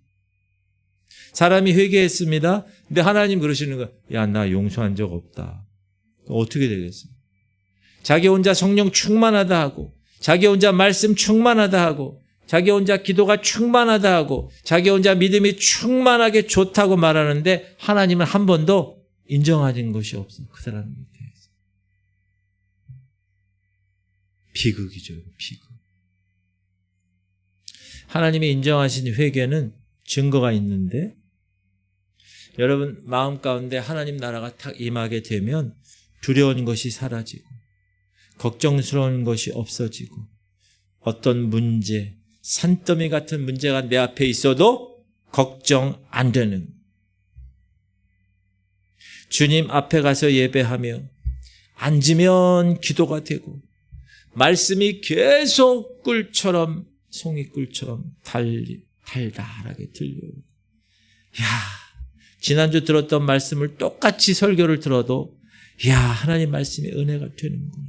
사람이 회개했습니다. 근데 하나님 그러시는 거야. 야, 나 용서한 적 없다. 어떻게 되겠어요? 자기 혼자 성령 충만하다 하고, 자기 혼자 말씀 충만하다 하고, 자기 혼자 기도가 충만하다 하고, 자기 혼자 믿음이 충만하게 좋다고 말하는데 하나님은 한 번도 인정하는 것이 없어. 그 사람 밑에서. 비극이죠. 비극. 하나님이 인정하신 회개는 증거가 있는데, 여러분 마음 가운데 하나님 나라가 탁 임하게 되면 두려운 것이 사라지고 걱정스러운 것이 없어지고 어떤 문제, 산더미 같은 문제가 내 앞에 있어도 걱정 안 되는, 주님 앞에 가서 예배하며 앉으면 기도가 되고 말씀이 계속 꿀처럼, 송이꿀처럼 달달하게 들려요. 야, 지난주 들었던 말씀을 똑같이 설교를 들어도 야, 하나님 말씀이 은혜가 되는구나.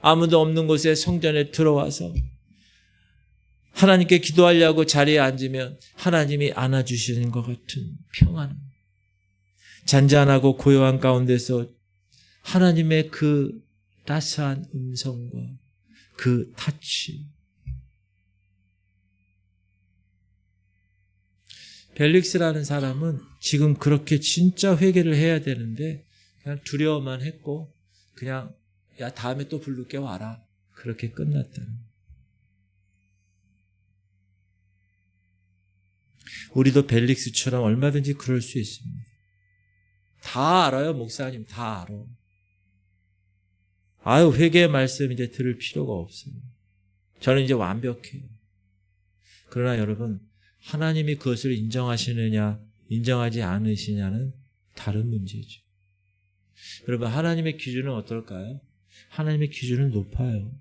아무도 없는 곳에 성전에 들어와서 하나님께 기도하려고 자리에 앉으면 하나님이 안아주시는 것 같은 평안, 잔잔하고 고요한 가운데서 하나님의 그 따스한 음성과 그 타치. 벨릭스라는 사람은 지금 그렇게 진짜 회개를 해야 되는데 그냥 두려워만 했고 그냥 야, 다음에 또 부를게 와라. 그렇게 끝났다는. 우리도 벨릭스처럼 얼마든지 그럴 수 있습니다. 다 알아요, 목사님. 다 알아. 아유, 회개의 말씀 이제 들을 필요가 없어요. 저는 이제 완벽해요. 그러나 여러분, 하나님이 그것을 인정하시느냐 인정하지 않으시냐는 다른 문제죠. 여러분, 하나님의 기준은 어떨까요? 하나님의 기준은 높아요.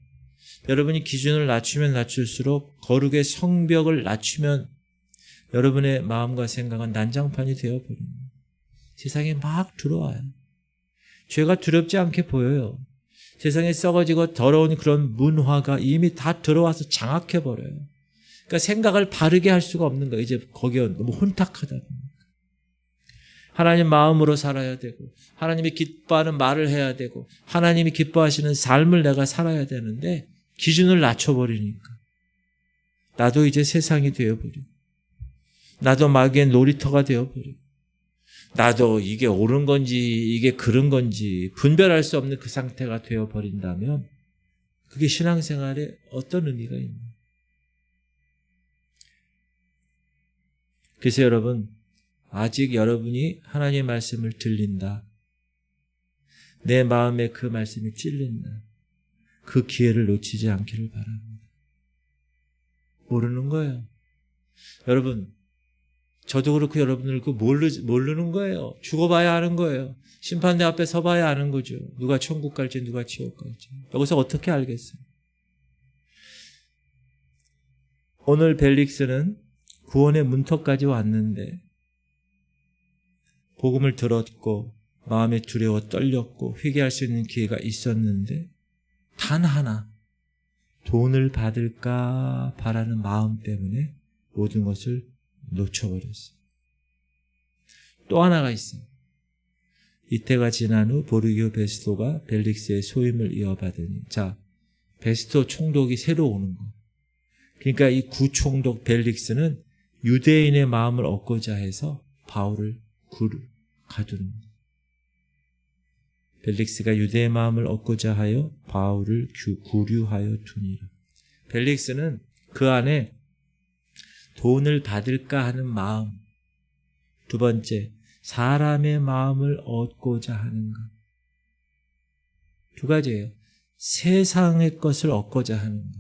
여러분이 기준을 낮추면 낮출수록 거룩의 성벽을 낮추면 여러분의 마음과 생각은 난장판이 되어버립니다. 세상에 막 들어와요. 죄가 두렵지 않게 보여요. 세상에 썩어지고 더러운 그런 문화가 이미 다 들어와서 장악해버려요. 그러니까 생각을 바르게 할 수가 없는 거예요. 이제 거기에 너무 혼탁하다 보니까. 하나님 마음으로 살아야 되고 하나님이 기뻐하는 말을 해야 되고 하나님이 기뻐하시는 삶을 내가 살아야 되는데 기준을 낮춰버리니까 나도 이제 세상이 되어버리고 나도 마귀의 놀이터가 되어버리고 나도 이게 옳은 건지 이게 그른 건지 분별할 수 없는 그 상태가 되어버린다면 그게 신앙생활에 어떤 의미가 있나요? 그래서 여러분, 아직 여러분이 하나님의 말씀을 들린다, 내 마음에 그 말씀이 찔린다, 그 기회를 놓치지 않기를 바랍니다. 모르는 거예요. 여러분, 저도 그렇고 여러분들 그 모르는 거예요. 죽어봐야 하는 거예요. 심판대 앞에 서봐야 아는 거죠. 누가 천국 갈지 누가 지옥 갈지. 여기서 어떻게 알겠어요? 오늘 벨릭스는 구원의 문턱까지 왔는데 복음을 들었고 마음에 두려워 떨렸고 회개할 수 있는 기회가 있었는데 단 하나 돈을 받을까 바라는 마음 때문에 모든 것을 놓쳐버렸어요. 또 하나가 있어요. 이때가 지난 후 보르기오 베스토가 벨릭스의 소임을 이어받으니, 자, 베스토 총독이 새로 오는 거. 그러니까 이 구총독 벨릭스는 유대인의 마음을 얻고자 해서 바울을 가두는 거예요. 벨릭스가 유대의 마음을 얻고자 하여 바울을 구류하여 두니라. 벨릭스는 그 안에 돈을 받을까 하는 마음, 두 번째, 사람의 마음을 얻고자 하는 것. 두 가지예요. 세상의 것을 얻고자 하는 것,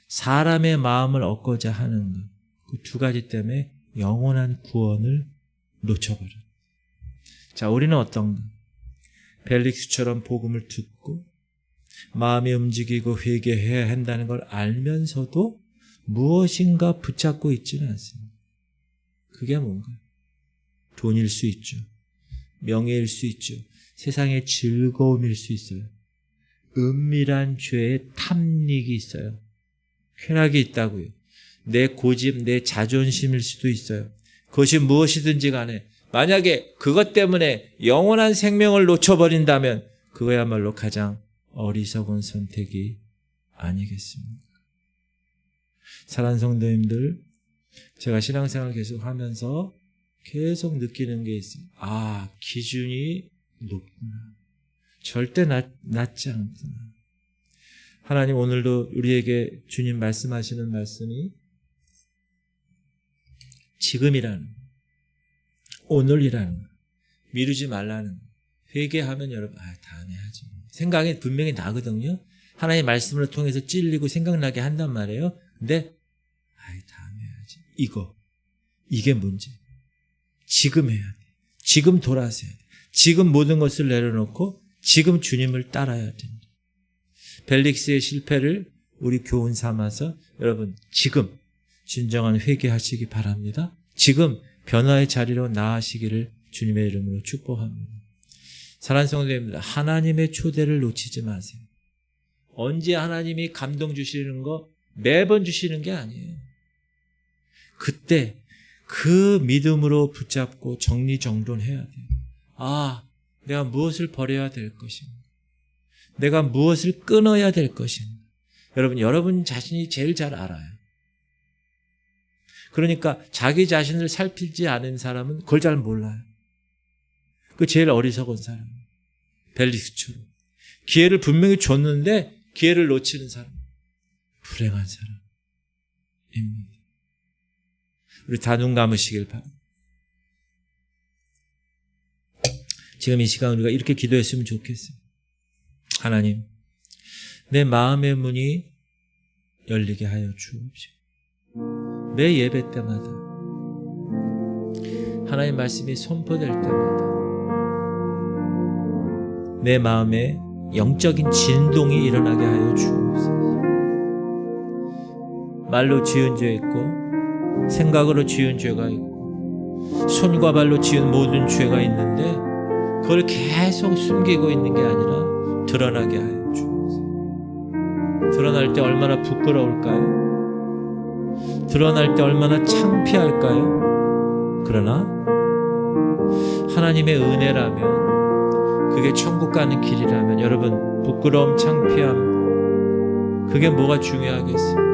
사람의 마음을 얻고자 하는 것. 그 두 가지 때문에 영원한 구원을 놓쳐버려요. 자, 우리는 어떤가? 벨릭스처럼 복음을 듣고 마음이 움직이고 회개해야 한다는 걸 알면서도 무엇인가 붙잡고 있지는 않습니다. 그게 뭔가요? 돈일 수 있죠. 명예일 수 있죠. 세상의 즐거움일 수 있어요. 은밀한 죄의 탐닉이 있어요. 쾌락이 있다고요. 내 고집, 내 자존심일 수도 있어요. 그것이 무엇이든지 간에 만약에 그것 때문에 영원한 생명을 놓쳐버린다면 그거야말로 가장 어리석은 선택이 아니겠습니까? 사랑하는 성도님들, 제가 신앙생활 계속 하면서 계속 느끼는 게 있어요. 아, 기준이 높구나. 절대 낮지 않구나. 하나님 오늘도 우리에게 주님 말씀하시는 말씀이 지금이라는, 오늘이라는, 미루지 말라는, 회개하면 여러분, 다음에 하지. 생각이 분명히 나거든요. 하나님의 말씀을 통해서 찔리고 생각나게 한단 말이에요. 근데 다음에 해야지. 이게 문제. 지금 해야 돼. 지금 돌아서야 돼. 지금 모든 것을 내려놓고 지금 주님을 따라야 된다. 벨릭스의 실패를 우리 교훈 삼아서 여러분 지금 진정한 회개하시기 바랍니다. 지금 변화의 자리로 나아가시기를 주님의 이름으로 축복합니다. 사랑하는 성도님들, 하나님의 초대를 놓치지 마세요. 언제 하나님이 감동 주시는 거 매번 주시는 게 아니에요. 그때 그 믿음으로 붙잡고 정리정돈해야 돼요. 내가 무엇을 버려야 될 것인가? 내가 무엇을 끊어야 될 것인가? 여러분 자신이 제일 잘 알아요. 그러니까 자기 자신을 살피지 않은 사람은 그걸 잘 몰라요. 그 제일 어리석은 사람. 벨릭스처럼. 기회를 분명히 줬는데 기회를 놓치는 사람. 불행한 사람입니다. 우리 다 눈 감으시길 바랍니다. 지금 이 시간 우리가 이렇게 기도했으면 좋겠어요. 하나님, 내 마음의 문이 열리게 하여 주옵시고 매 예배 때마다 하나님 말씀이 선포될 때마다 내 마음에 영적인 진동이 일어나게 하여 주옵소서. 말로 지은 죄 있고 생각으로 지은 죄가 있고 손과 발로 지은 모든 죄가 있는데 그걸 계속 숨기고 있는 게 아니라 드러나게 하여 주옵소서. 드러날 때 얼마나 부끄러울까요? 드러날 때 얼마나 창피할까요? 그러나 하나님의 은혜라면, 그게 천국 가는 길이라면, 여러분, 부끄러움, 창피함, 그게 뭐가 중요하겠어요?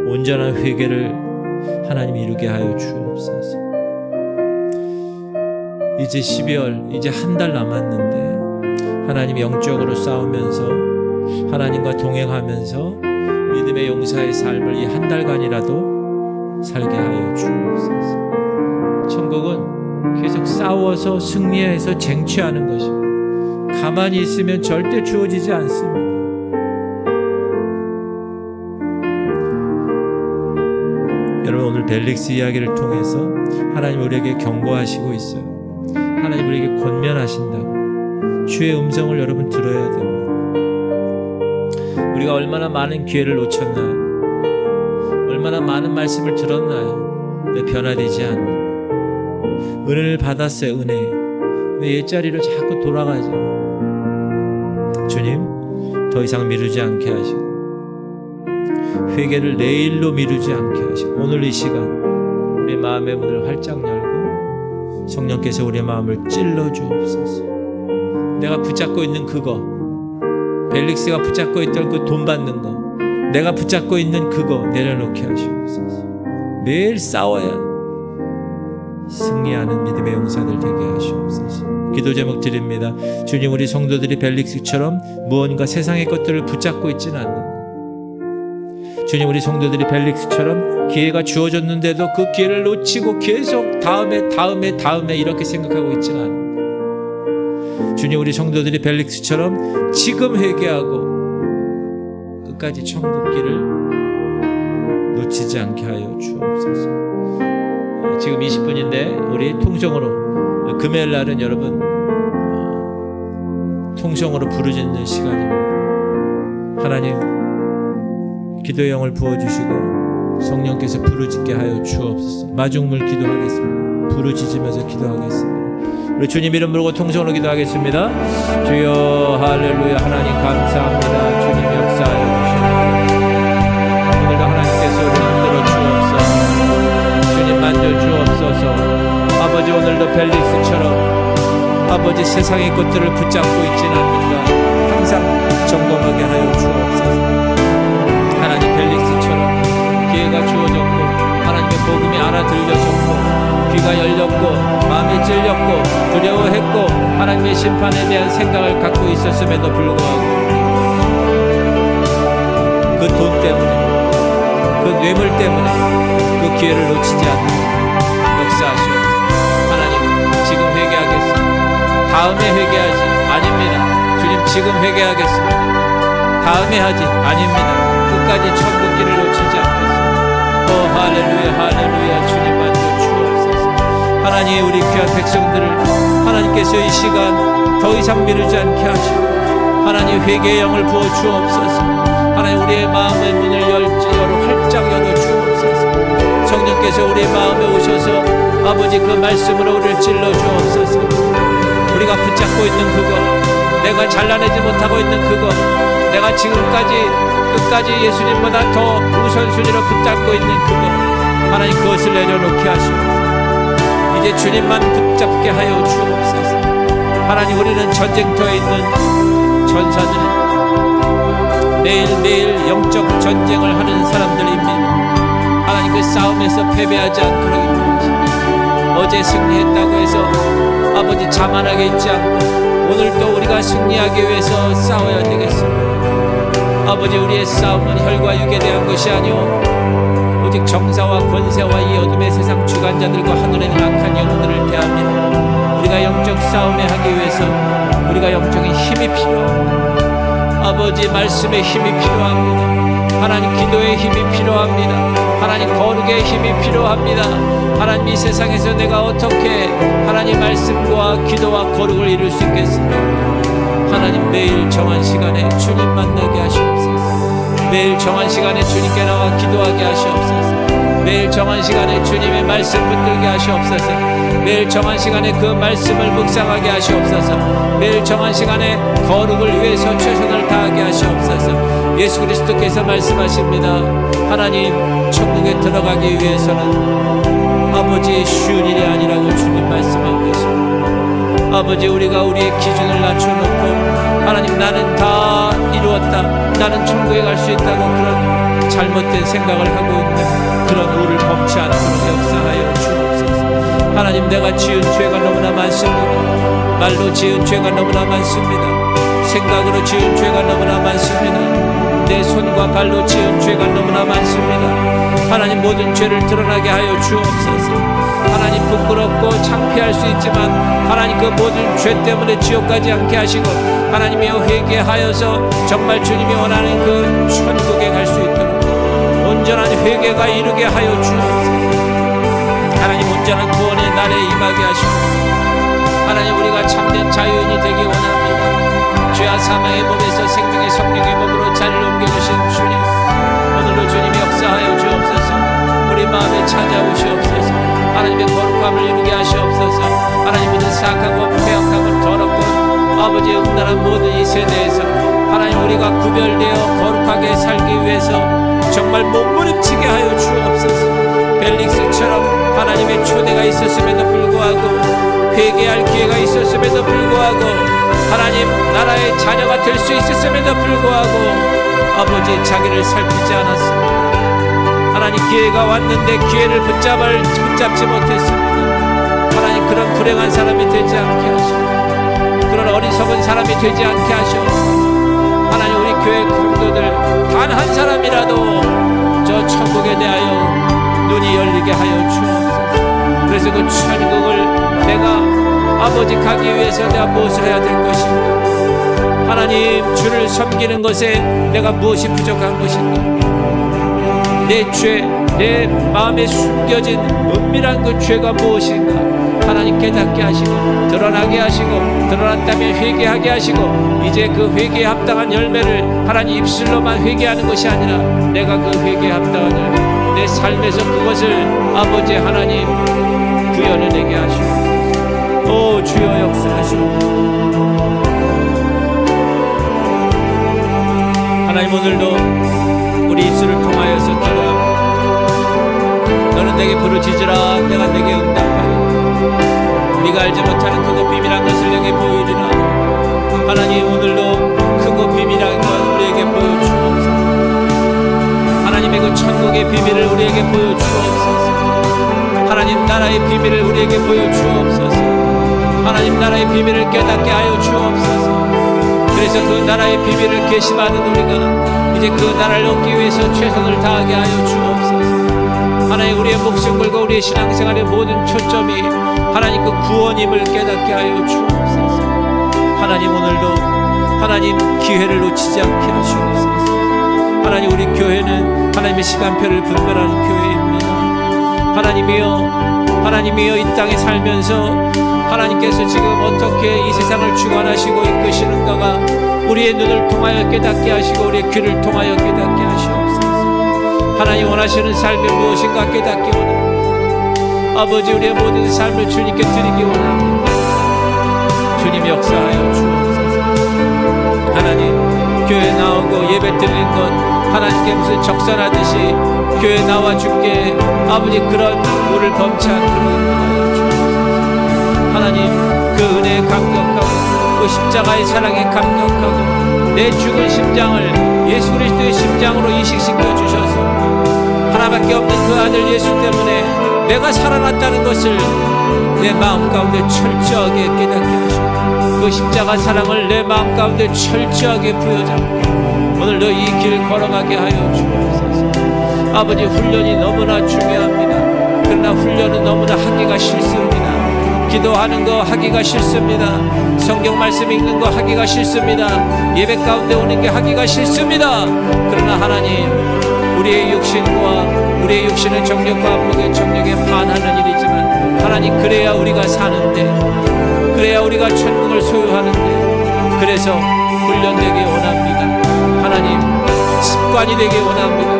온전한 회개를 하나님이 이루게 하여 주옵소서. 이제 12월, 이제 한 달 남았는데 하나님 영적으로 싸우면서 하나님과 동행하면서 믿음의 용사의 삶을 이 한 달간이라도 살게 하여 주옵소서. 천국은 계속 싸워서 승리해서 쟁취하는 것입니다. 가만히 있으면 절대 주어지지 않습니다. 여러분, 오늘 벨릭스 이야기를 통해서 하나님 우리에게 경고하시고 있어요. 하나님 우리에게 권면하신다고. 주의 음성을 여러분 들어야 됩니다. 우리가 얼마나 많은 기회를 놓쳤나요? 얼마나 많은 말씀을 들었나요? 왜 변화되지 않나? 은혜를 받았어요. 은혜. 왜 옛자리로 자꾸 돌아가죠? 주님, 더 이상 미루지 않게 하시고 회개를 내일로 미루지 않게 하시고 오늘 이 시간 우리 마음의 문을 활짝 열고 성령께서 우리의 마음을 찔러 주옵소서. 내가 붙잡고 있는 그거, 벨릭스가 붙잡고 있던 그 돈 받는 거, 내가 붙잡고 있는 그거 내려놓게 하시옵소서. 매일 싸워야 승리하는 믿음의 용사들 되게 하시옵소서. 기도 제목 드립니다. 주님, 우리 성도들이 벨릭스처럼 무언가 세상의 것들을 붙잡고 있지는 않는, 주님, 우리 성도들이 벨릭스처럼 기회가 주어졌는데도 그 기회를 놓치고 계속 다음에 이렇게 생각하고 있지는 않는, 주님, 우리 성도들이 벨릭스처럼 지금 회개하고 끝까지 천국 길을 놓치지 않게 하여 주옵소서. 지금 20분인데 우리 통성으로, 금요일 날은 여러분 통성으로 부르짖는 시간입니다. 하나님, 기도의 영을 부어주시고 성령께서 부르짖게 하여 주옵소서. 마중물 기도하겠습니다. 부르짖으면서 기도하겠습니다. 우리 주님 이름 부르고 통성으로 기도하겠습니다. 주여 할렐루야. 하나님 감사합니다. 주님 역사하여 주시옵소서. 오늘도 하나님께서 우리를 흔들어 주옵소서. 주님 만져 주옵소서. 아버지, 오늘도 벨릭스처럼 아버지 세상의 것들을 붙잡고 있지는 않는가 항상 점검하게 하여 주옵소서. 하나님, 벨릭스처럼 기회가 주어졌고 하나님의 복음이 알아들려졌고 귀가 열렸고 마음이 찔렸고 두려워했고 하나님의 심판에 대한 생각을 갖고 있었음에도 불구하고 그 돈 때문에, 그 뇌물 때문에 그 기회를 놓치지 않는 역사하시옵소서. 하나님, 지금 회개하겠습니다. 다음에 회개하지 아닙니다. 주님, 지금 회개하겠습니다. 다음에 하지 아닙니다. 끝까지 천국 길을 놓치지 않겠습니다. 오 할렐루야, 할렐루야. 주님 만져 주옵소서. 하나님, 우리 귀한 백성들을 하나님께서 이 시간 더 이상 미루지 않게 하시고 하나님 회개의 영을 부어 주옵소서. 하나님, 우리의 마음의 문을 활짝 열어 주옵소서. 성령께서 우리의 마음에 오셔서 아버지 그 말씀으로 우리를 찔러 주옵소서. 우리가 붙잡고 있는 그거, 내가 잘라내지 못하고 있는 그거, 내가 지금까지 끝까지 예수님보다 더 우선순위로 붙잡고 있는 그거, 하나님 그것을 내려놓게 하시옵소서. 이제 주님만 붙잡게 하여 주옵소서. 하나님, 우리는 전쟁터에 있는 전사들, 매일매일 영적 전쟁을 하는 사람들입니다. 하나님, 그 싸움에서 패배하지 않도록 인도하시옵소서. 어제 승리했다고 해서 아버지 자만하게 있지 않고 오늘도 우리가 승리하기 위해서 싸워야 되겠습니다. 아버지, 우리의 싸움은 혈과 육에 대한 것이 아니오 오직 정사와 권세와 이 어둠의 세상 주관자들과 하늘에 있는 악한 영들을 대합니다. 우리가 영적 싸움에 하기 위해서 우리가 영적인 힘이 필요합니다. 아버지, 말씀의 힘이 필요합니다. 하나님, 기도의 힘이 필요합니다. 하나님 거룩의 힘이 필요합니다. 하나님 이 세상에서 내가 어떻게 하나님 말씀과 기도와 거룩을 이룰 수 있겠습니까? 하나님 매일 정한 시간에 주님 만나게 하시옵소서. 매일 정한 시간에 주님께 나와 기도하게 하시옵소서. 매일 정한 시간에 주님의 말씀 붙들게 하시옵소서. 매일 정한 시간에 그 말씀을 묵상하게 하시옵소서. 매일 정한 시간에 거룩을 위해서 최선을 다하게 하시옵소서. 예수 그리스도께서 말씀하십니다. 하나님 천국에 들어가기 위해서는 아버지의 쉬운 일이 아니라고 주님 말씀하고 계십니다. 아버지 우리가 우리의 기준을 낮춰놓고 하나님 나는 다 이루었다, 나는 천국에 갈 수 있다고 그런 잘못된 생각을 하고 있는 그런 우를 범치 않도록 역사하여 주옵소서. 하나님 내가 지은 죄가 너무나 많습니다. 말로 지은 죄가 너무나 많습니다. 생각으로 지은 죄가 너무나 많습니다. 내 손과 발로 지은 죄가 너무나 많습니다. 하나님 모든 죄를 드러나게 하여 주옵소서. 하나님 부끄럽고 창피할 수 있지만 하나님 그 모든 죄 때문에 지옥 가지 않게 하시고 하나님이여 회개하여서 정말 주님이 원하는 그 천국에 갈 수 있도록 온전한 회개가 이루게 하여 주옵소서. 하나님 온전한 구원의 날에 임하게 하시옵소서. 하나님 우리가 참된 자유인이 되기 원합니다. 죄와 사망의 몸에서 생명의 성령의 몸으로 자리를 옮겨주신 주님, 오늘도 주님이 역사하여 주옵소서. 우리 마음에 찾아오시옵소서. 하나님의 거룩함을 이루게 하시옵소서. 하나님 모든 사악하고 패역하고 더럽고 아버지의 음란한 모든 이 세대에서 하나님 우리가 구별되어 거룩하게 살기 위해서 정말 몸부림치게 하여 주옵소서. 벨릭스처럼 하나님의 초대가 있었음에도 불구하고 회개할 기회가 있었음에도 불구하고 하나님 나라의 자녀가 될 수 있었음에도 불구하고 아버지 자기를 살피지 않았습니다. 하나님 기회가 왔는데 기회를 붙잡지 못했습니다. 하나님 그런 불행한 사람이 되지 않게 하시고 그런 어리석은 사람이 되지 않게 하시옵소서. 하나님 우리 교회 성도들 단 한 사람이라도 저 천국에 대하여 눈이 열리게 하여 주옵소서. 그래서 그 천국을 내가 아버지 가기 위해서 내가 무엇을 해야 될 것인가? 하나님 주를 섬기는 것에 내가 무엇이 부족한 것인가? 내 죄, 내 마음에 숨겨진 은밀한 그 죄가 무엇인가? 하나님 깨닫게 하시고 드러나게 하시고 드러났다면 회개하게 하시고 이제 그 회개에 합당한 열매를 하나님 입술로만 회개하는 것이 아니라 내가 그 회개에 합당한 열매 내 삶에서 그것을 아버지 하나님 구현해내게 하시옵소서. 오 주여 역사하시옵소서. 하나님 오늘도 우리 입술을 통하여서 너는 내게 부르짖으라 내가 내게 응답하여 네가 알지 못하는 크고 비밀한 것을 내게 보이리라. 하나님 오늘도 크고 비밀한 것 우리에게 보여주옵소서. 하나님의 그 천국의 비밀을 우리에게 보여주옵소서. 하나님 나라의 비밀을 우리에게 보여주옵소서. 하나님 나라의 비밀을 깨닫게 하여 주옵소서. 그래서 그 나라의 비밀을 계시받은 우리가 이제 그 나라를 얻기 위해서 최선을 다하게 하여 주옵소서. 하나님 우리의 목숨 걸고 우리의 신앙생활의 모든 초점이 하나님 그 구원임을 깨닫게 하여 주옵소서. 하나님 오늘도 하나님 기회를 놓치지 않게 하시옵소서. 하나님 우리 교회는 하나님의 시간표를 분별하는 교회입니다. 하나님이여 이 땅에 살면서 하나님께서 지금 어떻게 이 세상을 주관하시고 이끄시는가가 우리의 눈을 통하여 깨닫게 하시고 우리의 귀를 통하여 깨닫게 하시옵소서. 하나님 원하시는 삶이 무엇인가 깨닫기 원합니다. 아버지 우리의 모든 삶을 주님께 드리기 원합니다. 주님 역사하여 주옵소서. 하나님 교회 나오고 예배 드리는 것 하나님께 무슨 적선하듯이 교회 나와 주께 아버지 그런 물을 범치 않도록 인도하여 주옵소서. 하나님 그 은혜에 감격하고 그 십자가의 사랑에 감격하고 내 죽은 심장을 예수 그리스도의 심장으로 이식시켜 주셔서 하나밖에 없는 그 아들 예수 때문에 내가 살아났다는 것을 내 마음 가운데 철저하게 깨닫게 하시고 그 십자가 사랑을 내 마음 가운데 철저하게 부여잡고 오늘도 이 길 걸어가게 하여 주옵소서. 아버지 훈련이 너무나 중요합니다. 그러나 훈련은 너무나 하기가 싫습니다. 기도하는 거 하기가 싫습니다. 성경 말씀 읽는 거 하기가 싫습니다. 예배 가운데 오는 게 하기가 싫습니다. 그러나 하나님 우리의 육신과 우리의 육신은 정력과 안목의 정력에 반하는 일이지만 하나님, 그래야 우리가 사는데, 그래야 우리가 천국을 소유하는데, 그래서 훈련되기 원합니다. 하나님, 습관이 되기 원합니다.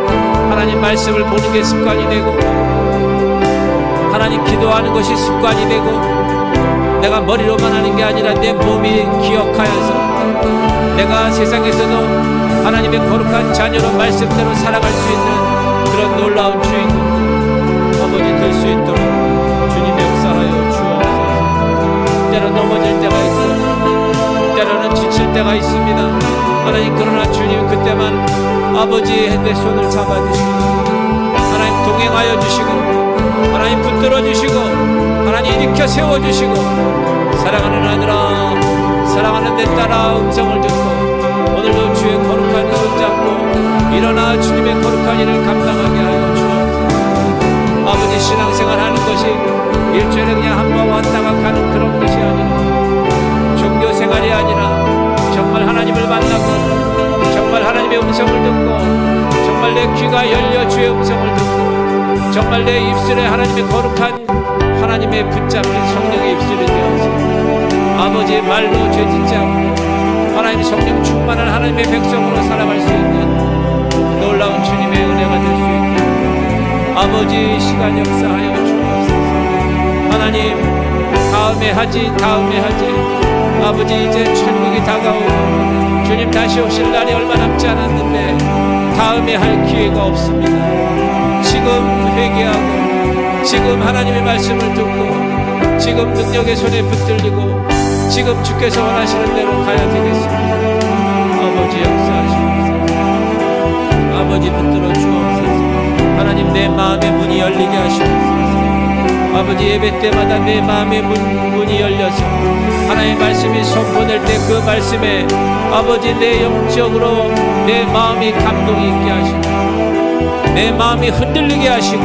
하나님, 말씀을 보는 게 습관이 되고, 하나님, 기도하는 것이 습관이 되고, 내가 머리로만 하는 게 아니라 내 몸이 기억하여서 내가 세상에서도 하나님의 거룩한 자녀로 말씀대로 살아갈 수 있는 그런 놀라운 주인공 아버지 될 수 있도록 주님 역사하여 주옵소서. 때로 넘어질 때가 있고 때로는 지칠 때가 있습니다. 하나님, 그러나 주님 그때만 아버지의 내 손을 잡아주시고 하나님 동행하여 주시고 하나님 붙들어 주시고 하나님 일으켜 세워주시고, 사랑하는 아들아, 사랑하는 내 딸아 음성을 듣고 오늘도 주의 거룩한 손잡고 일어나 주님의 거룩한 일을 감당하게 하여 주옵소서. 아버지, 신앙생활 하는 것이 일주일에 그냥 한 번 왔다가 가는 그런 것이 아니라 종교생활이 아니라 정말 하나님을 만나고 정말 하나님의 음성을 듣고 정말 내 귀가 열려 주의 음성을 듣고 정말 내 입술에 하나님의 거룩한 하나님의 붙잡힌 성령의 입술이 되어서 아버지의 말로 죄짓지 않고 하나님 성령 충만한 하나님의 백성으로 살아갈 수 있는 놀라운 주님의 은혜가 될 수 있도록 아버지 시간 역사하여 주옵소서. 하나님, 다음에 하지 아버지, 이제 천국이 다가오고 주님 다시 오실 날이 얼마 남지 않았는데 다음에 할 기회가 없습니다. 지금 회개하고 지금 하나님의 말씀을 듣고 지금 능력의 손에 붙들리고 지금 주께서 원하시는 대로 가야 되겠습니다. 아버지 역사하시옵소서. 아버지 붙들어 주옵소서. 하나님, 내 마음의 문이 열리게 하시옵소서. 아버지, 예배 때마다 내 마음의 문이 열려서 하나님의 말씀이 선포될 때 그 말씀에 아버지 내 영적으로 내 마음이 감동이 있게 하시고 내 마음이 흔들리게 하시고